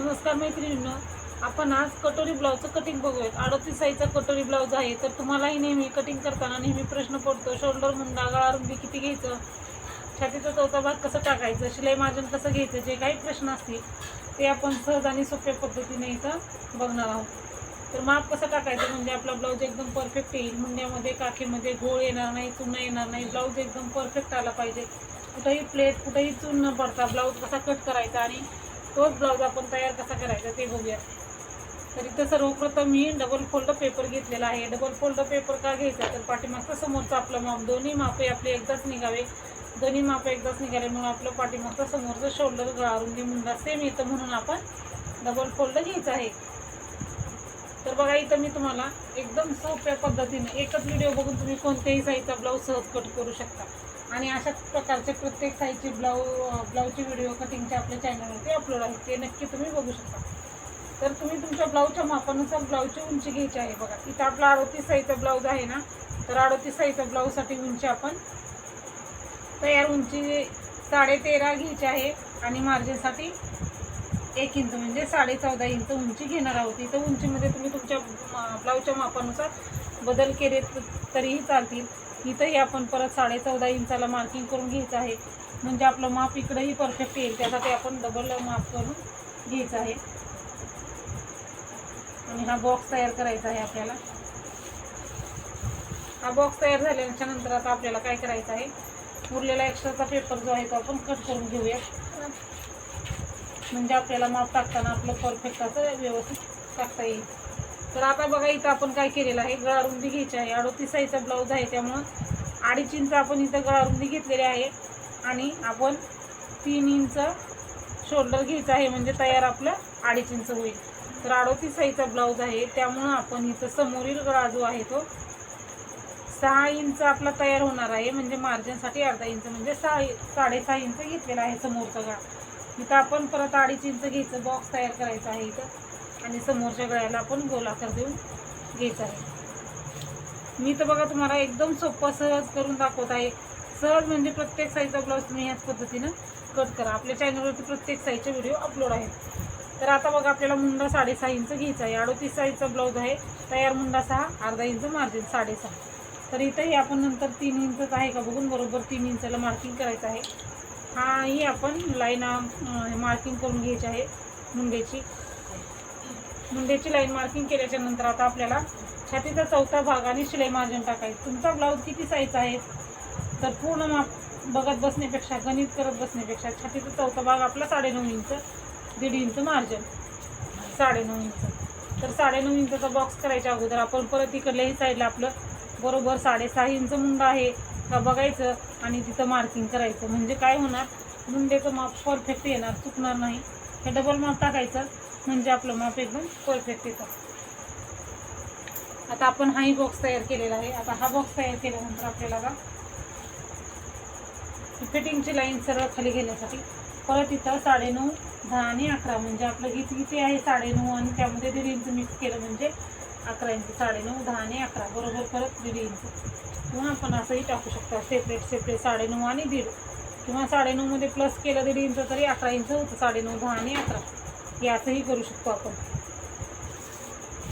नमस्कार मैत्रिणींनो, आपण आज कटोरी ब्लाऊजचं कटिंग बघूयात. 38 साईजचा कटोरी ब्लाऊज आहे. तर तुम्हालाही नेहमी कटिंग करताना नेहमी प्रश्न पडतो, शोल्डर मुंडा गळा रुंदी किती घ्यायचं, छातीचा चौथा भाग कसं टाकायचं, शिलाई मार्जिन कसं घ्यायचं, जे काही प्रश्न असतील ते आपण सहज आणि सोप्या पद्धतीने इथं बघणार आहोत. तर माप कसं टाकायचं म्हणजे आपला ब्लाऊज एकदम परफेक्ट येईल. मुंड्यामध्ये काखेमध्ये घोळ येणार नाही, चुना येणार नाही. ब्लाऊज एकदम परफेक्ट आला पाहिजे. कुठेही प्लेट कुठेही चून न पडता ब्लाऊज कसा कट करायचा आणि तोच ब्लाऊज आपण तयार कसा करायचा ते बघूया. तर इथं सर्वप्रथम मी डबल फोल्ड पेपर घेतलेला आहे. डबल फोल्ड पेपर का घ्यायचा तर पाठीमागचं समोरचं आपलं माप दोन्ही मापे आपले एकदाच निघावे. दोन्ही माप एकदाच निघाले म्हणून आपलं पाठीमागचं समोरचं शोल्डर गळा रुंदी मुंडा सेम येतं म्हणून आपण डबल फोल्ड घ्यायचं आहे. तर बघा इथं मी तुम्हाला एकदम सोप्या पद्धतीने एकच व्हिडिओ बघून तुम्ही कोणत्याही साईजचा ब्लाऊज सहज कट करू शकता. आणि अशा प्रकारचे प्रत्येक साईजचे ब्लाऊजचे व्हिडिओ कटिंगचे आपल्या चॅनलवरती अपलोड आहेत, ते नक्की तुम्ही बघू शकता. तर तुम्ही तुमच्या ब्लाऊजच्या मापानुसार ब्लाऊजची उंची घ्यायची आहे. बघा इथं आपला 38 साईजचा ब्लाऊज आहे ना, तर 38 साईजचा ब्लाऊजसाठी उंची आपण तयार उंची 13.5 घ्यायची आहे आणि मार्जिनसाठी 1 इंच म्हणजे 14.5 इंच उंची घेणार आहोत. इथं उंचीमध्ये तुम्ही तुमच्या ब्लाऊजच्या मापानुसार बदल केले तरीही चालतील. इथंही आपण परत 14.5 इंचाला मार्किंग करून घ्यायचं आहे म्हणजे आपलं माप इकडेही परफेक्ट येईल. त्यासाठी आपण डबल माप करून घ्यायचं आहे आणि हा बॉक्स तयार करायचा आहे आपल्याला. हा बॉक्स तयार झाल्याच्या नंतर आता आपल्याला काय करायचं आहे, उरलेला एक्स्ट्राचा पेपर जो आहे तो आपण कट करून घेऊया म्हणजे आपल्याला माप टाकताना आपलं परफेक्ट असं व्यवस्थित टाकता येईल. तर आता बघा इथं आपण काय केलेलं आहे, गळा रुंदी घ्यायची आहे. 38 साईजचा ब्लाऊज आहे त्यामुळं 2.5 इंच आपण इथं गळा रुंदी घेतलेली आहे आणि आपण 3 इंच शोल्डर घ्यायचं आहे म्हणजे तयार आपलं 2.5 इंच होईल. तर 38 साईजचा ब्लाऊज आहे त्यामुळं आपण इथं समोरील गळा जो आहे तो 6 इंच आपला तयार होणार आहे म्हणजे मार्जिनसाठी अर्धा इंच म्हणजे 6.5 इंच घेतलेला आहे समोरचा गळा. इथं आपण परत 2.5 इंच घ्यायचं, बॉक्स तयार करायचा आहे इथं आणि समोरच्या गळ्याला आपण गोल आकार देऊन घ्यायचा आहे. मी तर बघा तुम्हाला एकदम सोपं सहज करून दाखवत आहे. सहज म्हणजे प्रत्येक साईजचा ब्लाऊज तुम्ही ह्याच पद्धतीनं कट करा. आपल्या चॅनलवरती प्रत्येक साईजचे व्हिडिओ अपलोड आहेत. तर आता बघा आपल्याला मुंडा 6.5 इंच घ्यायचा आहे. 38 साईजचा ब्लाऊज आहे, तयार मुंडा 6, अर्धा इंच मार्जिन 6.5. तर इथंही आपण नंतर 3 इंचच आहे का बघून बरोबर 3 इंचाला मार्किंग करायचं आहे. हाही आपण लाईन मार्किंग करून घ्यायची आहे. मुंड्याची लाईन मार्किंग केल्याच्या नंतर आता आपल्याला छातीचा चौथा भाग आणि शिलाई मार्जिन टाकायचं. तुमचा ब्लाऊज किती साईजचा आहे तर पूर्ण माप बघत बसण्यापेक्षा, गणित करत बसण्यापेक्षा छातीचा चौथा भाग आपला 9.5 इंच, 1.5 इंच मार्जिन 9.5 इंच. तर 9.5 इंचचा बॉक्स करायच्या अगोदर आपण परत इकडल्याही साईडला आपलं बरोबर 6.5 इंच मुंडा आहे का बघायचं आणि तिथं मार्किंग करायचं म्हणजे काय होणार, मुंड्याचं माप परफेक्ट येणार, चुकणार नाही. हे डबल माप टाकायचं म्हणजे आपलं माप एकदम परफेक्ट येतं. आता आपण हाही बॉक्स तयार केलेला आहे. आता हा बॉक्स तयार केल्यानंतर आपल्याला का फिटिंगची लाईन सरळ खाली घेण्यासाठी परत इथं 9.5, 10 आणि 11 म्हणजे आपलं किती आहे 9.5 आणि त्यामध्ये 1.5 इंच मिक्स केलं म्हणजे 11 इंच. 9.5, 10 आणि 11 बरोबर परत 1.5 इंच किंवा आपण असंही टाकू शकता सेपरेट 9.5 आणि 1.5 किंवा 9.5 मध्ये प्लस केलं 1.5 इंच तरी 11 इंच होतं. 9.5, 10 आणि 11 हे असंही करू शकतो आपण.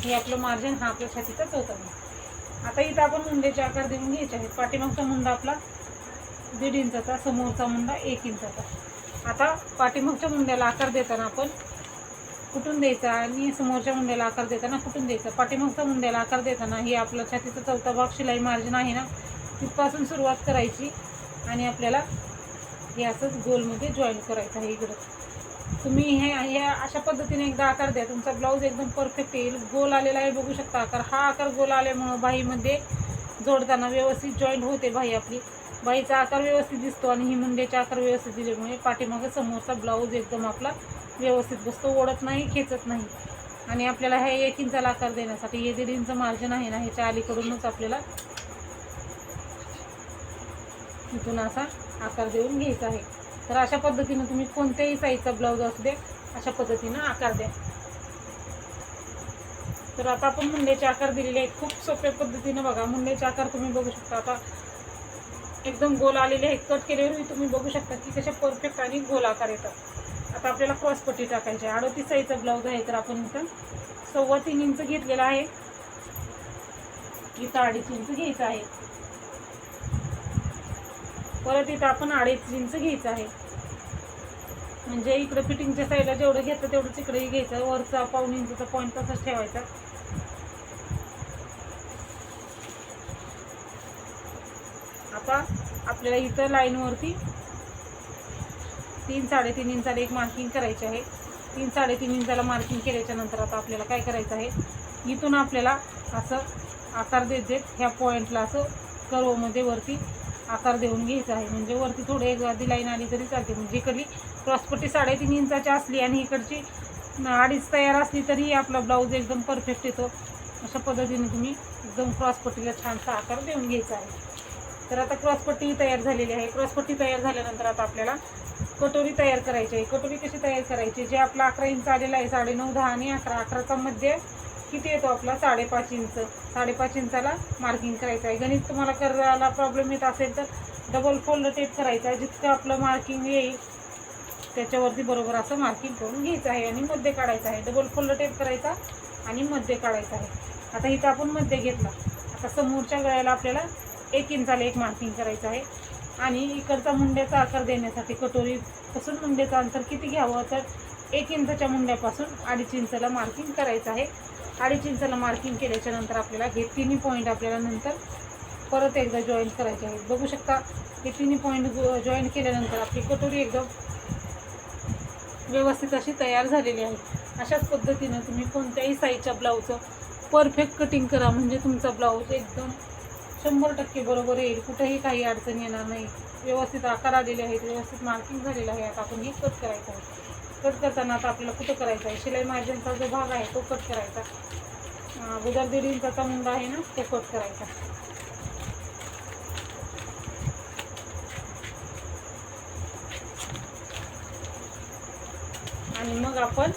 हे आपलं मार्जिन, हा आपल्या छातीचा चौथा भाग. आता इथं आपण मुंड्याचे आकार देऊन घ्यायचे आहेत. पाठीमागचा मुंडा आपला 1.5 इंचाचा, समोरचा मुंडा 1 इंचाचा. आता पाठीमागच्या मुंड्याला आकार देताना आपण कुठून द्यायचा आणि समोरच्या मुंड्याला आकार देताना कुठून द्यायचा. पाठीमागच्या मुंड्याला आकार देताना हे आपला छातीचा चौथा भाग शिलाई मार्जिन आहे ना, तिथपासून सुरुवात करायची आणि आपल्याला हे असंच गोलमध्ये जॉईन करायचं आहे. इकडं तुम्ही हे अशा पद्धतीने एकदा आकार द्या, तुमचा ब्लाऊज एकदम परफेक्ट येईल. गोल आलेला आहे बघू शकता आकार. हा आकार गोल आल्यामुळं बाहीमध्ये जोडताना व्यवस्थित जॉईंट होते. आपली बाहीचा आकार व्यवस्थित दिसतो आणि ही मुंड्याचा आकार व्यवस्थित दिल्यामुळे पाठीमागे समोरचा ब्लाऊज एकदम आपला व्यवस्थित बसतो, ओढत नाही, खेचत नाही. आणि आपल्याला हे 1 इंचाला आकार देण्यासाठी हे 1.5 इंच मार्जिन आहे ना, ह्याच्या अलीकडूनच आपल्याला इथून असा आकार देऊन घ्यायचा आहे. तर अशा पद्धतीने तुम्ही कोणत्याही साईजचा ब्लाऊज असू दे अशा पद्धतीनं आकार द्या. तर आता आपण मुंड्याचे आकार दिलेले आहेत खूप सोप्या पद्धतीनं. बघा मुंड्याचे आकार तुम्ही बघू शकता. आता एकदम गोल आलेले आहेत, कट केल्यावरही तुम्ही बघू शकता की कशा परफेक्ट आणि गोल आकार येतात. आता आपल्याला क्रॉसपट्टी टाकायची आहे. 38 साईजचा ब्लाऊज आहे तर आपण इथं 3.25 इंच घेतलेला आहे, इथं 2.5 इंच घ्यायचं आहे, परत इथं आपण 2.5 इंच घ्यायचं आहे. म्हणजे इकडे फिटिंगच्या साईडला जेवढं घेतं तेवढंच इकडेही घ्यायचं. वरचा 1.25 इंचचा पॉईंट तसाच ठेवायचा. आता आपल्याला इथं लाईनवरती 3-3.5 इंचाला एक मार्किंग करायची आहे. 3-3.5 इंचाला मार्किंग केल्याच्या नंतर आता आपल्याला काय करायचं आहे, इथून आपल्याला असं आकार देत ह्या पॉईंटला असं कर्वमध्ये वरती आकार देऊन घ्यायचा आहे. म्हणजे वरती थोडे एखादी लाईन आली तरी चालते. म्हणजे इकडली क्रॉसपट्टी 3.5 इंचाची असली आणि इकडची 2.5 तयार असली तरी आपला ब्लाऊज एकदम परफेक्ट येतो. अशा पद्धतीने तुम्ही एकदम क्रॉसपट्टीला छानसा आकार देऊन घ्यायचा आहे. तर आता क्रॉसपट्टी तयार झालेली आहे. क्रॉसपट्टी तयार झाल्यानंतर आता आपल्याला कटोरी तयार करायची आहे. कटोरी कशी तयार करायची, जे आपला 11 इंच आलेला आहे, 9.5, 10 आणि 11, 11चा मध्य किती येतो आपला 5.5 इंच. 5.5 इंचाला मार्किंग करायचं आहे. गणित तुम्हाला करायला प्रॉब्लेम येत असेल तर डबल फोल्ड टेप करायचा आहे. जितकं आपलं मार्किंग येईल त्याच्यावरती बरोबर असं मार्किंग करून घ्यायचं आहे आणि मध्य काढायचं आहे. डबल फोल्ड टेप करायचा आणि मध्य काढायचं आहे. आता इथं आपण मध्य घेतला. आता समोरच्या गळ्याला आपल्याला 1 इंचाला एक मार्किंग करायचं आहे आणि इकडचा मुंड्याचा आकार देण्यासाठी कटोरीपासून मुंड्याचं अंतर किती घ्यावं, तर 1 इंचच्या मुंड्यापासून 2.5 इंचाला मार्किंग करायचं आहे. 2.5 इंचाला मार्किंग केल्याच्या नंतर आपल्याला हे तिन्ही पॉईंट आपल्याला नंतर परत एकदा जॉईंट करायचे आहेत. बघू शकता हे तिन्ही पॉईंट जॉईंट केल्यानंतर आपली कटोरी एकदम व्यवस्थित अशी तयार झालेली आहे. अशाच पद्धतीनं तुम्ही कोणत्याही साईजच्या ब्लाऊजचं परफेक्ट कटिंग करा. म्हणजे तुमचा ब्लाऊज एकदम 100% बरोबर येईल. कुठेही काही अडचण येणार नाही. व्यवस्थित आकार आलेले आहेत, व्यवस्थित मार्किंग झालेलं आहे. आता आपण हे कट करायचं आहे. कट करताना आता आपल्याला कुठं करायचं आहे, शिलाई मार्जिनचा जो भाग आहे तो कट करायचा. अगोदर 1.5 इंचाचा मुंडा आहे ना तो कट करायचा. आणि मग आपण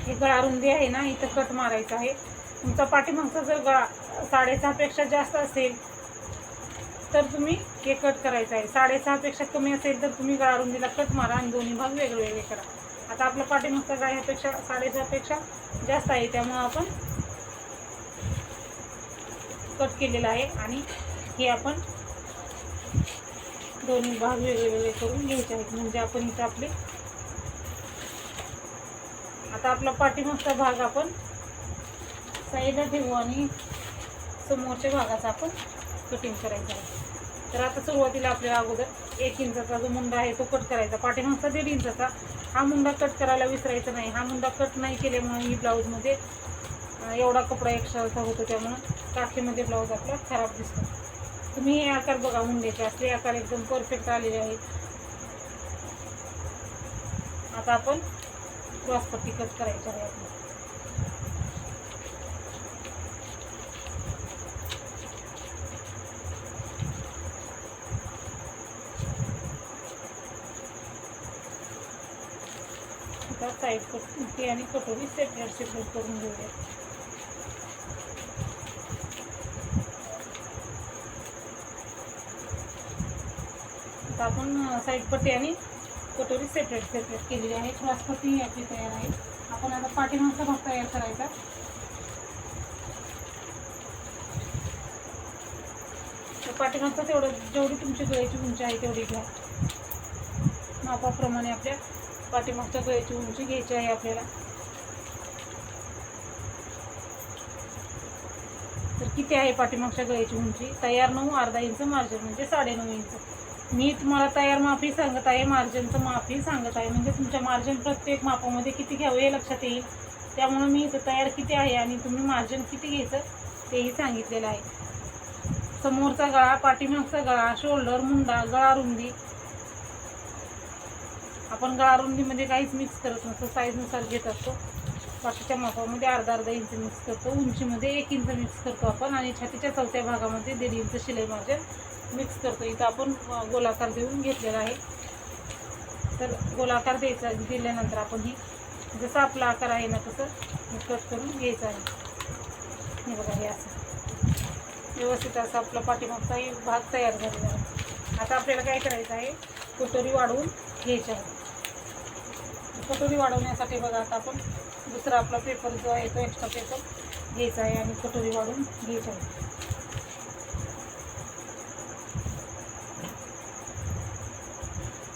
हे गळा रुंदी आहे ना इथं कट मारायचा आहे. तुमचा पाठीमागचा जर गळा 6.5 पेक्षा जास्त असेल तर तुम्ही हे कट करायचं आहे. 6.5 पेक्षा कमी असेल तर तुम्ही गळा रुंदीला कट मारा आणि दोन्ही भाग वेगळे करा. आता आपला पाठीमागचा गळा ह्यापेक्षा 6.5 पेक्षा जास्त आहे, त्यामुळे आपण कट केलेला आहे आणि हे आपण दोन्ही भाग वेगळे करून घ्यायचे आहेत. म्हणजे आपण इथं आपले आता आपला पाठीमागचा भाग आपण साईडला ठेवू आणि समोरच्या भागाचा आपण कटिंग करायचं आहे. तर आता सुरुवातीला आपल्याला अगोदर 1 इंचाचा जो मुंडा आहे तो कट करायचा. पाठीमागचा 1.5 इंचाचा हा मुंडा कट करायला विसरायचा नाही. हा मुंडा कट नाही केल्यामुळे ही ब्लाऊजमध्ये एवढा कपडा एक्स्ट्राचा होतो, त्यामुळं काखेमध्ये ब्लाऊज आपला खराब दिसतो. तुम्ही हे आकार बघा, मुंड्याचे असले आकार एकदम परफेक्ट आलेले आहेत. आता आपण क्रॉसपट्टी कट करायची आहे आपली. आता साईड पट्टी आणि कटोरी सेपरेट करून घेऊया. आता आपण साईड पट्टी आणि कटोरी सेपरेट केलेली आहे. क्रॉसपट्टी आपली तयार आहे. आपण आता पाठीमागचा भाग तयार करायचा. तर पाठीमागचा जेवढी तुमची गळ्याची उंची आहे तेवढी घ्या. मापाप्रमाणे आपल्या पाठीमागच्या गळ्याची उंची घ्यायची आहे आपल्याला. तर किती आहे पाठीमागच्या गळ्याची उंची, तयार 9, अर्धा इंच मार्जिन म्हणजे 9.5 इंच. मी तुम्हाला तयार मापही सांगत आहे, मार्जिनचं मापही सांगत आहे. म्हणजे तुमच्या मार्जिन प्रत्येक मापामध्ये किती घ्यावं हे लक्षात येईल. त्यामुळे मी इथं तयार किती आहे आणि तुम्ही मार्जिन किती घ्यायचं तेही सांगितलेलं आहे. समोरचा गळा, पाठीमागचा गळा, शोल्डर, मुंडा, गळा रुंदी. आपण गळा रुंदीमध्ये काहीच मिक्स करत नसतो, साईजनुसार घेत असतो. बाकीच्या मापामध्ये अर्धा इंच मिक्स करतो, उंचीमध्ये 1 इंच मिक्स करतो आपण आणि छातीच्या चौथ्या भागामध्ये 1.5 इंच शिलाई मार्जिन मिक्स करतो. इथं आपण गोलाकार देऊन घेतलेला आहे. तर गोलाकार दिल्यानंतर आपण ही जसा आपला आकार आहे ना तसं कट करून घ्यायचं आहे. हे बघा, हे असं व्यवस्थित असा आपला पाठीमागचा भाग तयार झालेला आहे. आता आपल्याला काय करायचं आहे, कटोरी वाढवून घ्यायचे आहे. कटोरी वाढवण्यासाठी बघा आता आपण दुसरा आपला पेपर जो आहे तो एक्स्ट्रा पेपर घ्यायचा आहे आणि कटोरी वाढवून घ्यायची आहे.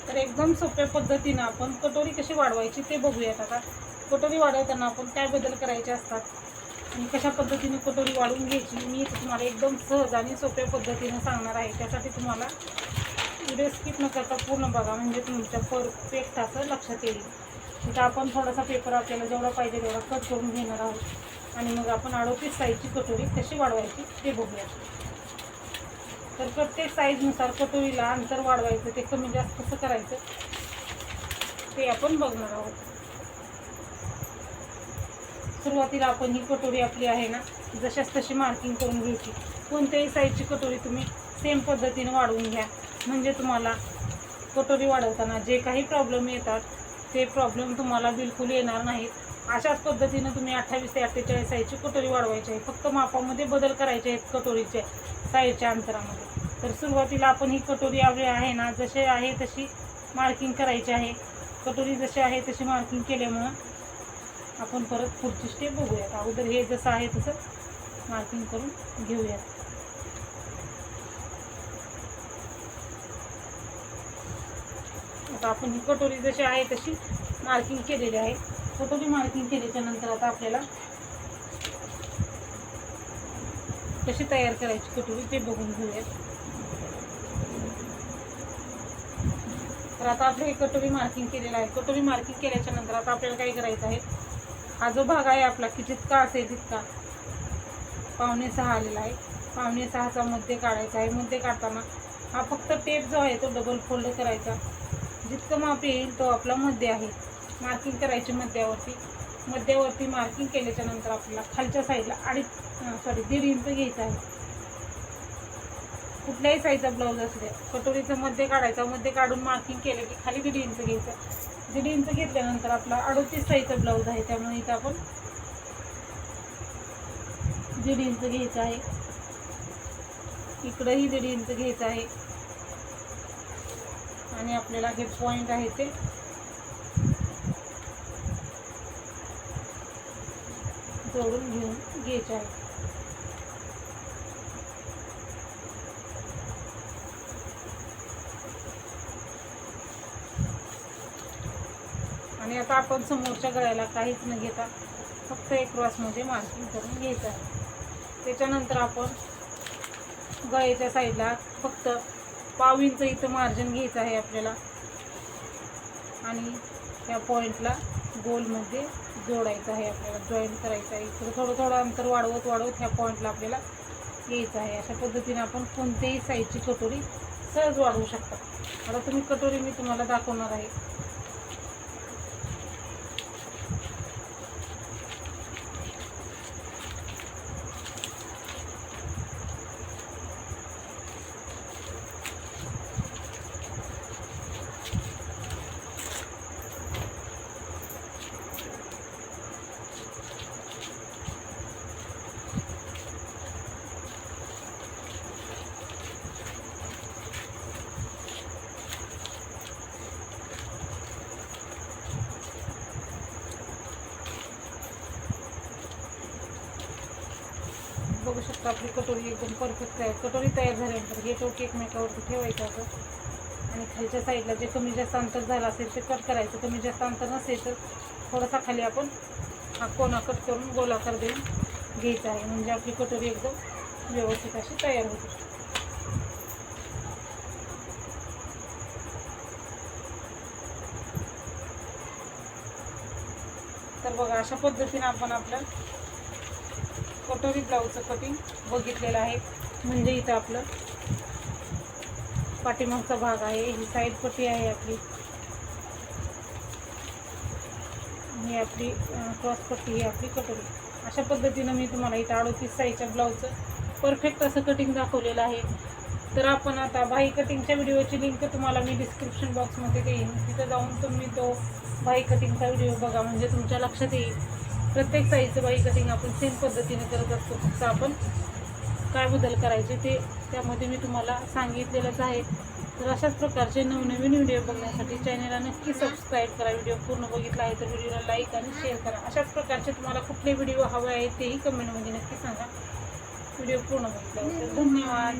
तर एकदम सोप्या पद्धतीनं आपण कटोरी कशी वाढवायची ते बघूयात. आता कटोरी वाढवताना आपण काय बदल करायचे असतात आणि कशा पद्धतीने कटोरी वाढवून घ्यायची मी तुम्हाला एकदम सहज आणि सोप्या पद्धतीनं सांगणार आहे. त्यासाठी तुम्हाला व्हिडिओ स्किप न करता पूर्ण बघा, म्हणजे तुमच्या परफेक्ट असं लक्षात येईल. इथं आपण थोडासा पेपर आपल्याला जेवढा पाहिजे तेवढा कट करून घेणार आहोत आणि मग आपण 38 साईजची कटोरी कशी वाढवायची ते बघूया. तर प्रत्येक साईजनुसार कटोरीला अंतर वाढवायचं, ते कमी जास्त कसं करायचं ते आपण बघणार आहोत. सुरुवातीला आपण ही कटोरी आपली आहे ना जशाच तशी मार्किंग करून घ्यायची. कोणत्याही साईजची कटोरी तुम्ही सेम पद्धतीने वाढवून घ्या, म्हणजे तुम्हाला कटोरी वाढवताना जे काही प्रॉब्लेम येतात ते प्रॉब्लेम तुम्हाला बिलकुल येणार नाहीत. अशाच पद्धतीनं तुम्ही 28 ते 48 साईजची कटोरी वाढवायची आहे. फक्त मापामध्ये बदल करायचे आहेत कटोरीचे साईजच्या अंतरामध्ये. तर सुरुवातीला आपण ही कटोरी आपली आहे ना जसे आहे तशी मार्किंग करायची आहे. कटोरी जशी आहे तशी मार्किंग केल्यामुळं आपण परत पुढची स्टेप बघूयात. अगोदर हे जसं आहे तसं मार्किंग करून घेऊयात. आता आपण ही कटोरी जशी आहे तशी मार्किंग केलेली आहे. कटोरी मार्किंग केल्याच्या नंतर आता आपल्याला कशी तयार करायची कटोरी ते बघून घेऊयात. तर आता आपलं हे कटोरी मार्किंग केलेलं आहे. कटोरी मार्किंग केल्याच्या नंतर आता आपल्याला काय करायचं आहे, हा जो भाग आहे आपला की जितका असेल तितका 5.6 आलेला आहे. 5.6चा मध्य काढायचा आहे. मध्य काढताना हा फक्त टेप जो आहे तो डबल फोल्ड करायचा. जितकं माप येईल तो आपला मध्य आहे. मार्किंग करायची मध्यावरती मार्किंग केल्याच्या नंतर आपल्याला खालच्या साईडला 1.5 इंच घ्यायचं आहे. कुठल्याही साईजचा ब्लाऊज असू द्या, कटोरीचं मध्य काढायचा. मध्य काढून मार्किंग केलं की खाली 1.5 इंच घ्यायचं. 1.5 इंच घेतल्यानंतर आपला 38 साईजचा ब्लाऊज आहे, त्यामुळे इथं आपण 1.5 इंच घ्यायचं आहे. इकडंही 1.5 इंच घ्यायचं आहे आणि आपल्याला हे पॉईंट आहे ते जोडून घेऊन घ्यायचे आहे. आणि आता आपण समोरच्या गळ्याला काहीच न घेता फक्त एक क्रॉसमध्ये मार्किंग करून घ्यायचं आहे. त्याच्यानंतर आपण गळ्याच्या साईडला फक्त 1/2 इंच इथं मार्जिन घ्यायचं आहे आपल्याला आणि त्या पॉईंटला गोलमध्ये जोडायचं आहे. आपल्याला जॉईन करायचं आहे. इकडं थोडं अंतर वाढवत ह्या पॉईंटला आपल्याला यायचं आहे. अशा पद्धतीने आपण कोणत्याही साईजची कटोरी सहज वाढवू शकता. आता तुम्ही कटोरी मी तुम्हाला दाखवणार आहे. बघू शकता आपली कटोरी एकदम परफेक्ट आहे. कटोरी तयार झाल्यानंतर हे टोक एकमेकावरती ठेवायचं असं आणि खालच्या साईडला जे कमी जास्त अंतर झालं असेल ते कट करायचं. कमी जास्त अंतर नसेल तर थोडासा खाली आपण हा कोना कट करून गोलाकार देऊन घ्यायचा आहे, म्हणजे आपली कटोरी एकदम व्यवस्थित अशी तयार होते. तर बघा अशा पद्धतीने आपण आपलं कटोरी ब्लाऊजचं कटिंग बघितलेलं आहे. म्हणजे इथं आपलं पाठीमागचा भाग आहे, ही साईड पट्टी आहे आपली, ही आपली क्रॉस पट्टी, ही आपली कटोरी. अशा पद्धतीनं मी तुम्हाला इथं 38 साईजच्या ब्लाऊजचं परफेक्ट असं कटिंग दाखवलेलं आहे. तर आपण आता बाही कटिंगच्या व्हिडिओची लिंक तुम्हाला मी डिस्क्रिप्शन बॉक्समध्ये देईन. तिथं जाऊन तुम्ही तो बाही कटिंगचा व्हिडिओ बघा, म्हणजे तुमच्या लक्षात येईल. प्रत्येक साईजचं बाही कटिंग आपण सेम पद्धतीने करत असतो. फक्त आपण काय बदल करायचे ते त्यामध्ये मी तुम्हाला सांगितलेलंच आहे. तर अशाच प्रकारचे नवनवीन व्हिडिओ बघण्यासाठी चॅनलला नक्की सबस्क्राईब करा. व्हिडिओ पूर्ण बघितला आहे तर व्हिडिओला लाईक आणि शेअर करा. अशाच प्रकारचे तुम्हाला कुठले व्हिडिओ हवे आहेत तेही कमेंटमध्ये नक्की सांगा. व्हिडिओ पूर्ण बघितल्याबद्दल धन्यवाद.